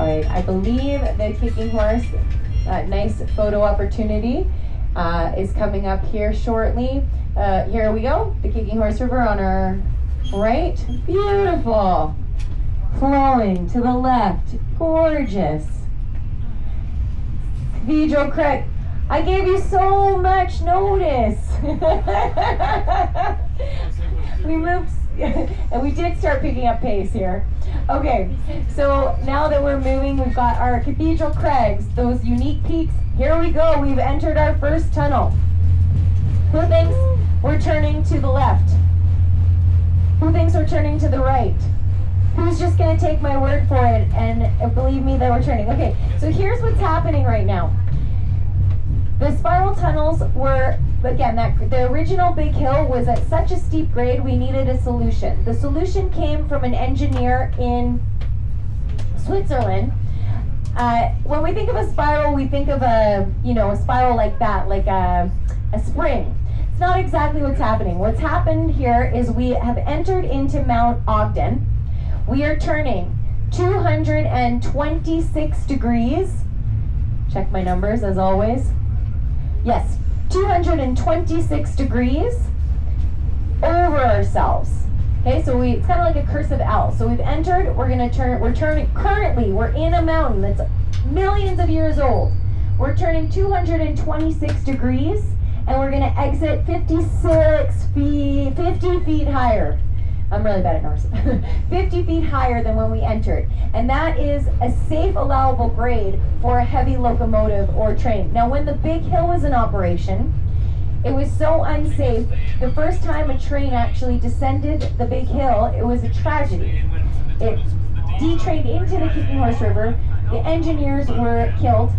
right, I believe the kicking horse, nice photo opportunity, is coming up here shortly. Here we go, the Kicking Horse River on our right. Beautiful. Flowing to the left. Gorgeous. Cathedral Creek. I gave you so much notice. We moved, and we did start picking up pace here. Okay, so now that we're moving, we've got our Cathedral Crags, those unique peaks. Here we go, we've entered our first tunnel. Who thinks we're turning to the left? Who thinks we're turning to the right? Who's just gonna take my word for it and believe me that we're turning? Okay, so here's what's happening right now. The spiral tunnels were, again, the original big hill was at such a steep grade, we needed a solution. The solution came from an engineer in Switzerland. When we think of a spiral, we think of a spiral like that, like a spring. It's not exactly what's happening. What's happened here is we have entered into Mount Ogden. We are turning 226 degrees. Check my numbers as always. Yes, 226 degrees over ourselves. Okay, so it's kind of like a cursive L. So we've entered, we're turning, currently we're in a mountain that's millions of years old. We're turning 226 degrees and we're gonna exit 50 feet higher. I'm really bad at numbers. 50 feet higher than when we entered. And that is a safe allowable grade for a heavy locomotive or train. Now when the big hill was in operation, it was so unsafe. The first time a train actually descended the big hill, it was a tragedy. It detrained into the Kicking Horse River. The engineers were killed.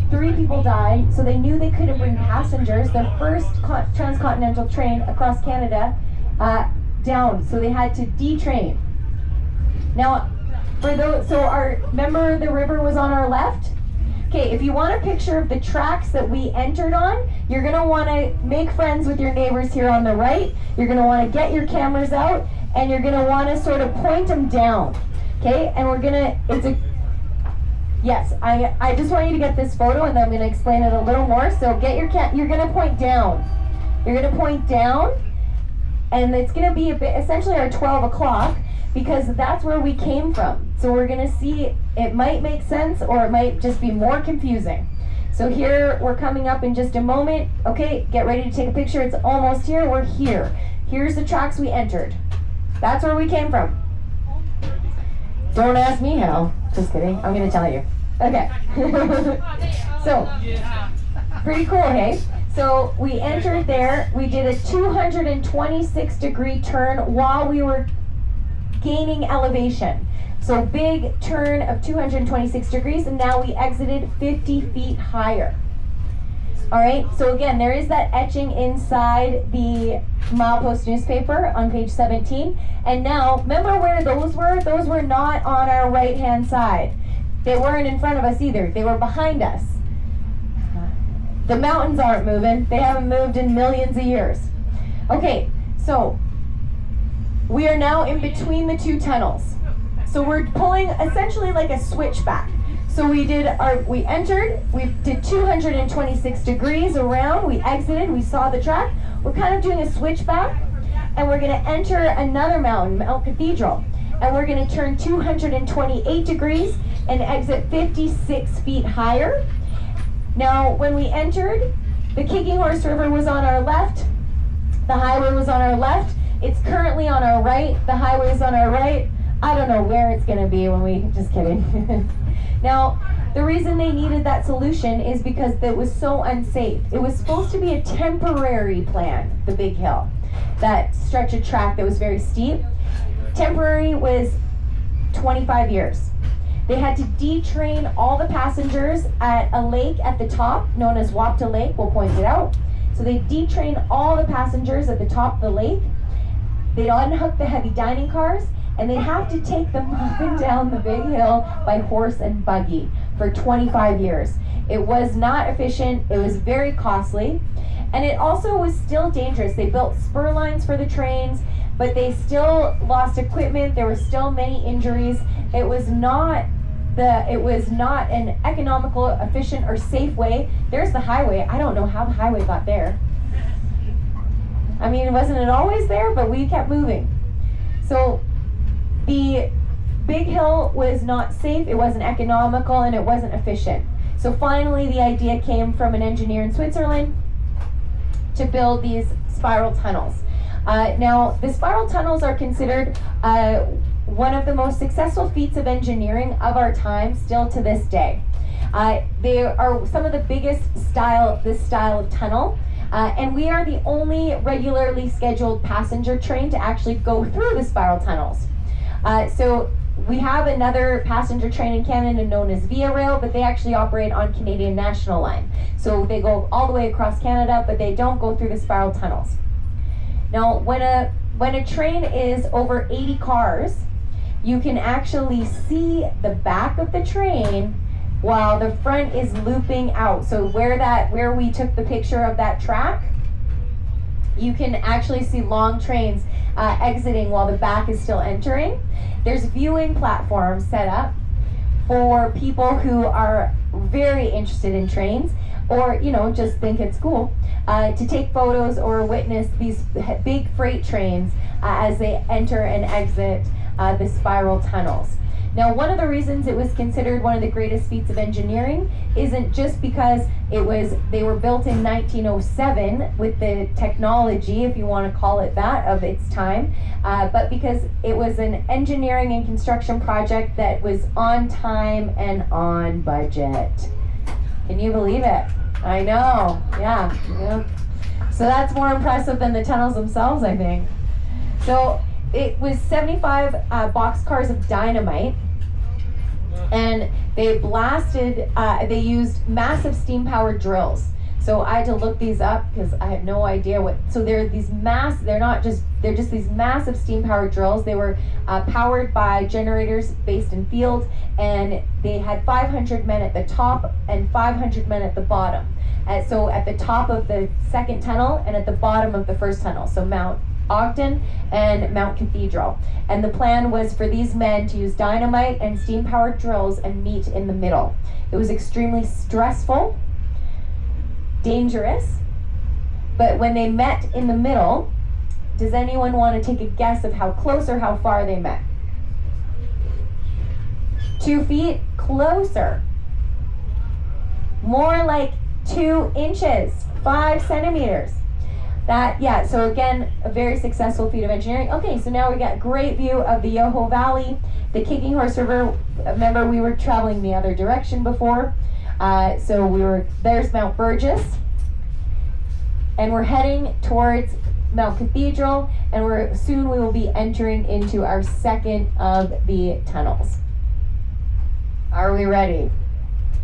3 people died, so they knew they couldn't bring passengers. Their first transcontinental train across Canada down, so they had to detrain. Now, for those, remember the river was on our left? Okay, if you want a picture of the tracks that we entered on, you're gonna wanna make friends with your neighbors here on the right. You're gonna wanna get your cameras out, and you're gonna wanna sort of point them down. Okay, and we're gonna, yes, I just want you to get this photo, and then I'm gonna explain it a little more. So get your you're gonna point down. You're gonna point down, and it's gonna be essentially our 12 o'clock, because that's where we came from. So we're gonna see, it might make sense or it might just be more confusing. So here, we're coming up in just a moment. Okay, get ready to take a picture. It's almost here, we're here. Here's the tracks we entered. That's where we came from. Don't ask me how, just kidding, I'm gonna tell you. Okay, so, pretty cool, hey? So we entered there, we did a 226 degree turn while we were gaining elevation. So big turn of 226 degrees, and now we exited 50 feet higher. All right, so again, there is that etching inside the milepost newspaper on page 17. And now, remember where those were? Those were not on our right-hand side. They weren't in front of us either. They were behind us. The mountains aren't moving. They haven't moved in millions of years. Okay, so we are now in between the 2 tunnels. So we're pulling essentially like a switchback. So we entered, we did 226 degrees around, we exited, we saw the track. We're kind of doing a switchback, and we're gonna enter another mountain, Mount Cathedral. And we're gonna turn 228 degrees and exit 56 feet higher. Now, when we entered, the Kicking Horse River was on our left, the highway was on our left. It's currently on our right, the highway is on our right. I don't know where it's gonna be when we, just kidding. Now, the reason they needed that solution is because it was so unsafe. It was supposed to be a temporary plan, the big hill, that stretch of track that was very steep. Temporary was 25 years. They had to detrain all the passengers at a lake at the top, known as Wapta Lake, we'll point it out. So they detrained all the passengers at the top of the lake. They'd unhook the heavy dining cars, and they'd have to take them up and down the big hill by horse and buggy for 25 years. It was not efficient, it was very costly, and it also was still dangerous. They built spur lines for the trains, but they still lost equipment, there were still many injuries. It was not it was not an economical, efficient, or safe way. There's the highway. I don't know how the highway got there. I mean, wasn't it always there? But we kept moving. So the big hill was not safe, it wasn't economical, and it wasn't efficient. So finally the idea came from an engineer in Switzerland to build these spiral tunnels. Now, the spiral tunnels are considered one of the most successful feats of engineering of our time, still to this day. They are some of the biggest this style of tunnel, and we are the only regularly scheduled passenger train to actually go through the spiral tunnels. So we have another passenger train in Canada known as Via Rail, but they actually operate on Canadian National Line. So they go all the way across Canada, but they don't go through the spiral tunnels. Now, when a train is over 80 cars, you can actually see the back of the train while the front is looping out. So where we took the picture of that track, you can actually see long trains exiting while the back is still entering. There's viewing platforms set up for people who are very interested in trains, or just think it's cool, to take photos or witness these big freight trains as they enter and exit the spiral tunnels. Now, one of the reasons it was considered one of the greatest feats of engineering isn't just because they were built in 1907 with the technology, if you want to call it that, of its time, but because it was an engineering and construction project that was on time and on budget. Can you believe it? I know, yeah. So that's more impressive than the tunnels themselves, I think. So it was 75 boxcars of dynamite, and they they used massive steam-powered drills. So I had to look these up because I had no idea so they're just these massive steam-powered drills. They were powered by generators based in fields, and they had 500 men at the top and 500 men at the bottom. So at the top of the second tunnel and at the bottom of the first tunnel, so Mount Ogden and Mount Cathedral. And the plan was for these men to use dynamite and steam-powered drills and meet in the middle. It was extremely stressful, dangerous, but when they met in the middle, does anyone want to take a guess of how close or how far they met? 2 feet? Closer. More like 2 inches, 5 centimeters. So again, a very successful feat of engineering. Okay, so now we got a great view of the Yoho Valley, the Kicking Horse River. Remember, we were traveling the other direction before. There's Mount Burgess, and we're heading towards Mount Cathedral, and soon we will be entering into our second of the tunnels. Are we ready?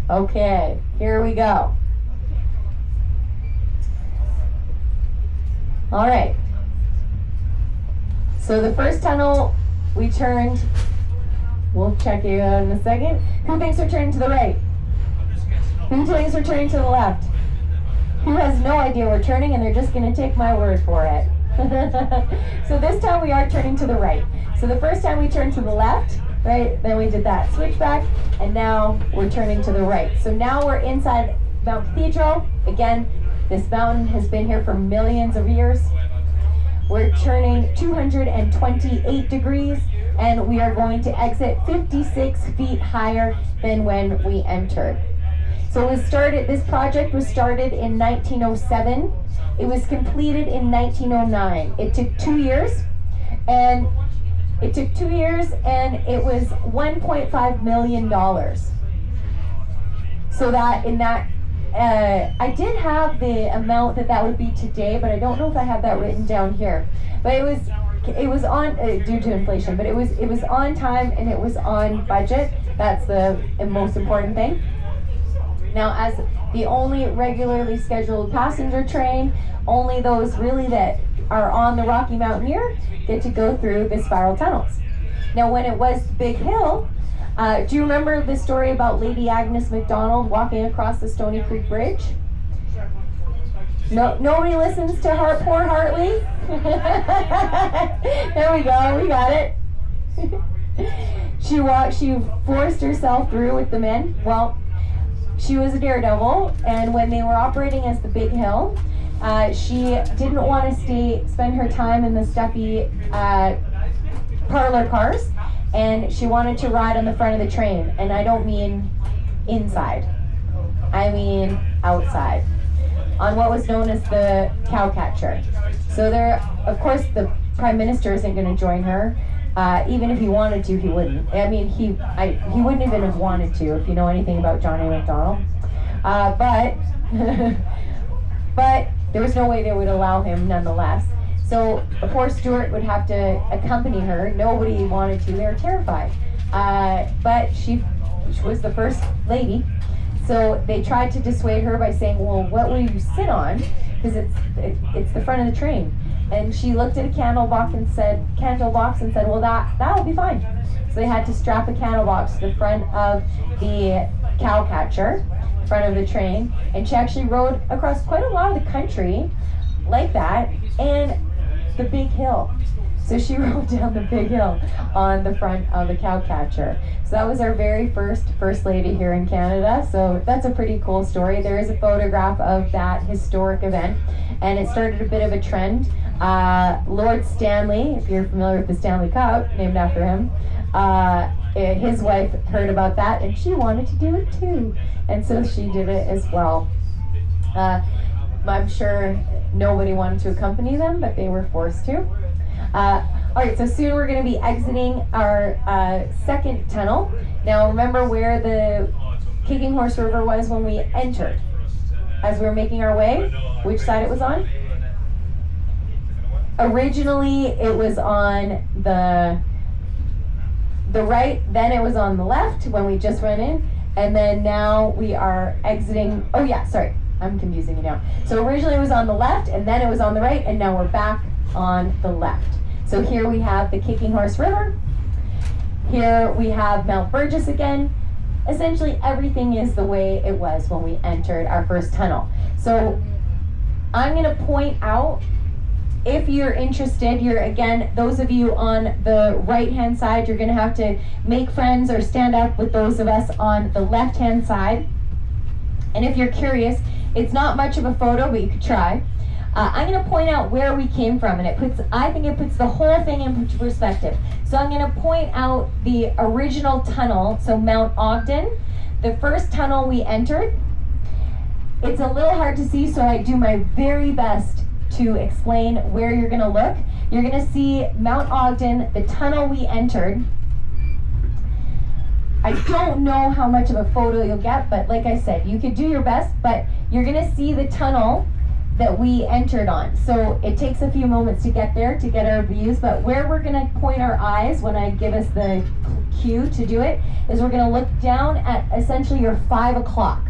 Okay, here we go. All right. So the first tunnel we turned, we'll check it out in a second. Who thinks we're turning to the right? Who thinks we're turning to the left? Who has no idea we're turning and they're just going to take my word for it? So this time we are turning to the right. So the first time we turned to the left, right? Then we did that switchback, and now we're turning to the right. So now we're inside Mount Cathedral. Again, this mountain has been here for millions of years. We're turning 228 degrees, and we are going to exit 56 feet higher than when we entered. So this project was started in 1907. It was completed in 1909. It took 2 years, and it was $1.5 million. So I did have the amount that would be today, but I don't know if I have that written down here. But it was on due to inflation, but it was on time and it was on budget. That's the most important thing. Now, as the only regularly scheduled passenger train, only those really that are on the Rocky Mountaineer get to go through the spiral tunnels. Now, when it was Big Hill, do you remember the story about Lady Agnes MacDonald walking across the Stony Creek Bridge? No, nobody listens to poor Hartley? There we go, we got it. She forced herself through with the men. Well, she was a daredevil, and when they were operating as the big hill, she didn't want to spend her time in the stuffy parlor cars, and she wanted to ride on the front of the train. And I don't mean inside, I mean outside, on what was known as the cowcatcher. So there, of course, the Prime Minister isn't going to join her. Even if he wanted to, he wouldn't. I mean, he wouldn't even have wanted to, if you know anything about John A. Macdonald. But there was no way they would allow him nonetheless. So poor Stuart would have to accompany her. Nobody wanted to. They were terrified. But she was the first lady. So they tried to dissuade her by saying, well, what will you sit on? Because it's the front of the train. And she looked at a candle box and said, well, that'll be fine. So they had to strap a candle box to the front of the cowcatcher, front of the train, and she actually rode across quite a lot of the country like that, and the big hill. So she rode down the big hill on the front of the cowcatcher. So that was our very first lady here in Canada. So that's a pretty cool story. There is a photograph of that historic event, and it started a bit of a trend. Lord Stanley, if you're familiar with the Stanley Cup, named after him, his wife heard about that and she wanted to do it too. And so she did it as well. I'm sure nobody wanted to accompany them, but they were forced to. Alright, so soon we're going to be exiting our second tunnel. Now remember where the Kicking Horse River was when we entered. As we were making our way, which side it was on? Originally it was on the right, then it was on the left when we just went in, and then now we are exiting. Oh yeah, sorry, I'm confusing you now. So originally it was on the left, and then it was on the right, and now we're back on the left. So here we have the Kicking Horse River. Here we have Mount Burgess again. Essentially everything is the way it was when we entered our first tunnel. So I'm going to point out, if you're interested, again, those of you on the right-hand side, you're going to have to make friends or stand up with those of us on the left-hand side. And if you're curious, it's not much of a photo, but you could try. I'm going to point out where we came from, and I think it puts the whole thing in perspective. So I'm going to point out the original tunnel, so Mount Ogden, the first tunnel we entered. It's a little hard to see, so I do my very best to explain where you're going to look. You're going to see Mount Ogden, the tunnel we entered. I don't know how much of a photo you'll get, but like I said, you could do your best, but you're going to see the tunnel that we entered on. So it takes a few moments to get there, to get our views, but where we're going to point our eyes when I give us the cue to do it is we're going to look down at essentially your 5 o'clock.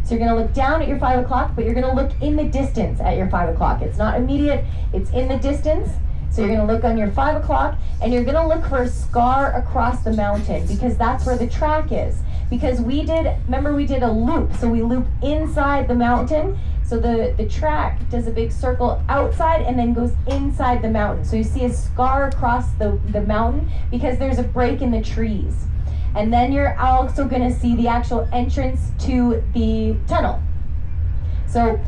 So you're going to look down at your 5 o'clock, but you're going to look in the distance at your 5 o'clock. It's not immediate, it's in the distance. So you're going to look on your 5 o'clock, and you're going to look for a scar across the mountain, because that's where the track is. Because remember we did a loop, so we loop inside the mountain. So the track does a big circle outside and then goes inside the mountain. So you see a scar across the mountain because there's a break in the trees. And then you're also going to see the actual entrance to the tunnel. So